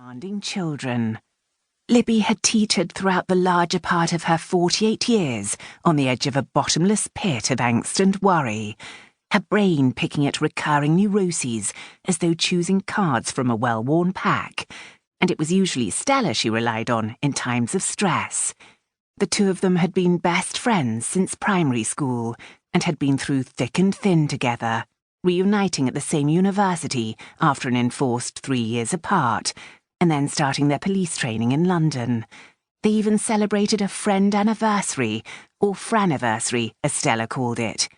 demanding children. Libby had teetered throughout the larger part of her 48 years on the edge of a bottomless pit of angst and worry, her brain picking at recurring neuroses as though choosing cards from a well-worn pack, and it was usually Stella she relied on in times of stress. The two of them had been best friends since primary school and had been through thick and thin together, reuniting at the same university after an enforced 3 years apart, and then starting their police training in London. They even celebrated a friend anniversary, or franiversary, as Stella called it.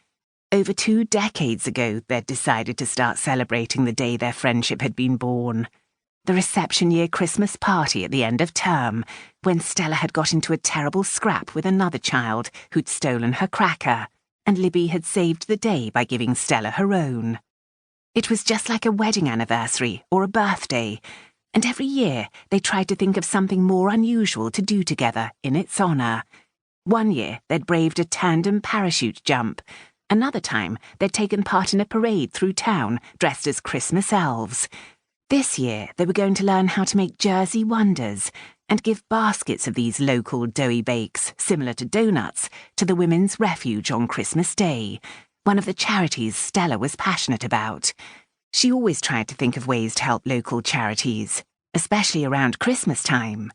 Over 2 decades ago, they'd decided to start celebrating the day their friendship had been born. The reception year Christmas party at the end of term, when Stella had got into a terrible scrap with another child who'd stolen her cracker, and Libby had saved the day by giving Stella her own. It was just like a wedding anniversary or a birthday, and every year they tried to think of something more unusual to do together in its honour. One year they'd braved a tandem parachute jump. Another time they'd taken part in a parade through town dressed as Christmas elves. This year they were going to learn how to make Jersey wonders and give baskets of these local doughy bakes, similar to donuts, to the Women's Refuge on Christmas Day, one of the charities Stella was passionate about. She always tried to think of ways to help local charities, especially around Christmas time.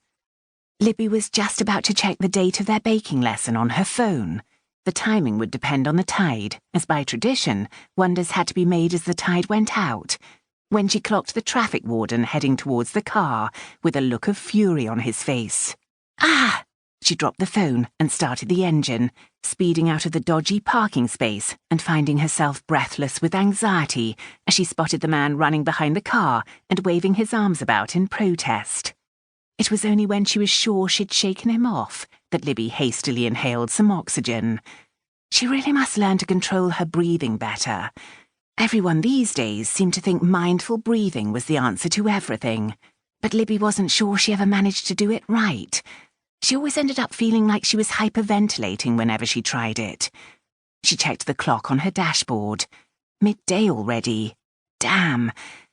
Libby was just about to check the date of their baking lesson on her phone. The timing would depend on the tide, as by tradition, wonders had to be made as the tide went out, when she clocked the traffic warden heading towards the car with a look of fury on his face. Ah! She dropped the phone and started the engine, speeding out of the dodgy parking space and finding herself breathless with anxiety as she spotted the man running behind the car and waving his arms about in protest. It was only when she was sure she'd shaken him off that Libby hastily inhaled some oxygen. She really must learn to control her breathing better. Everyone these days seemed to think mindful breathing was the answer to everything, but Libby wasn't sure she ever managed to do it right. She always ended up feeling like she was hyperventilating whenever she tried it. She checked the clock on her dashboard. Midday already. Damn,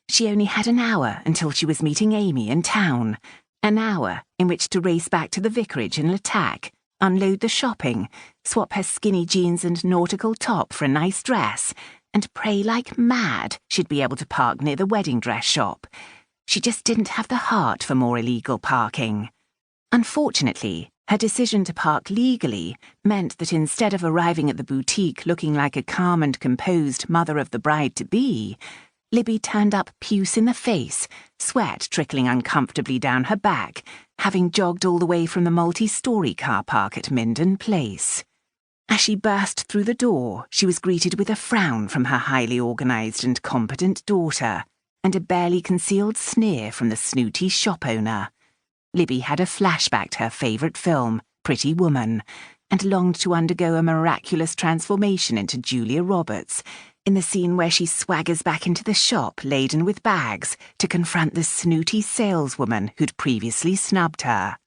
she only had an hour until she was meeting Amy in town. An hour in which to race back to the vicarage in Lattac, unload the shopping, swap her skinny jeans and nautical top for a nice dress, and pray like mad she'd be able to park near the wedding dress shop. She just didn't have the heart for more illegal parking. Unfortunately, her decision to park legally meant that instead of arriving at the boutique looking like a calm and composed mother of the bride-to-be, Libby turned up puce in the face, sweat trickling uncomfortably down her back, having jogged all the way from the multi-storey car park at Minden Place. As she burst through the door, she was greeted with a frown from her highly organised and competent daughter, and a barely concealed sneer from the snooty shop owner. Libby had a flashback to her favourite film, Pretty Woman, and longed to undergo a miraculous transformation into Julia Roberts, in the scene where she swaggers back into the shop laden with bags to confront the snooty saleswoman who'd previously snubbed her.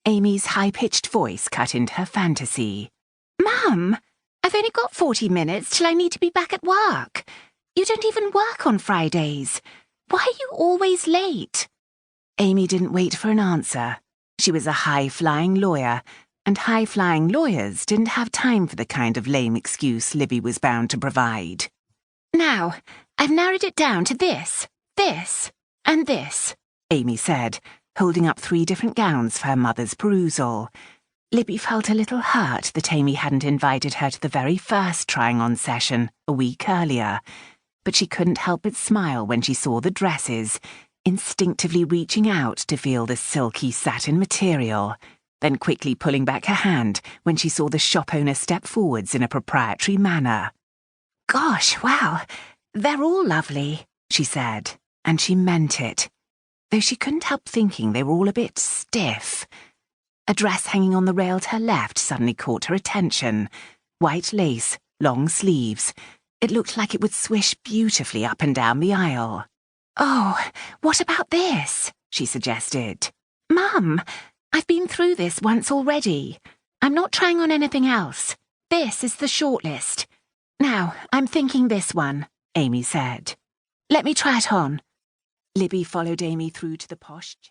Amy's high-pitched voice cut into her fantasy. "Mum, I've only got 40 minutes till I need to be back at work. You don't even work on Fridays. Why are you always late?" Amy didn't wait for an answer. She was a high-flying lawyer, and high-flying lawyers didn't have time for the kind of lame excuse Libby was bound to provide. "Now, I've narrowed it down to this, and this," Amy said, holding up 3 different gowns for her mother's perusal. Libby felt a little hurt that Amy hadn't invited her to the very first trying-on session a week earlier, but she couldn't help but smile when she saw the dresses, instinctively reaching out to feel the silky satin material, then quickly pulling back her hand when she saw the shop owner step forwards in a proprietary manner. "Gosh, wow, they're all lovely," she said, and she meant it, though she couldn't help thinking they were all a bit stiff. A dress hanging on the rail to her left suddenly caught her attention. White lace, long sleeves. It looked like it would swish beautifully up and down the aisle. "Oh, what about this?" she suggested. "Mum, I've been through this once already. I'm not trying on anything else. This is the shortlist. Now, I'm thinking this one," Amy said. "Let me try it on." Libby followed Amy through to the posh chair.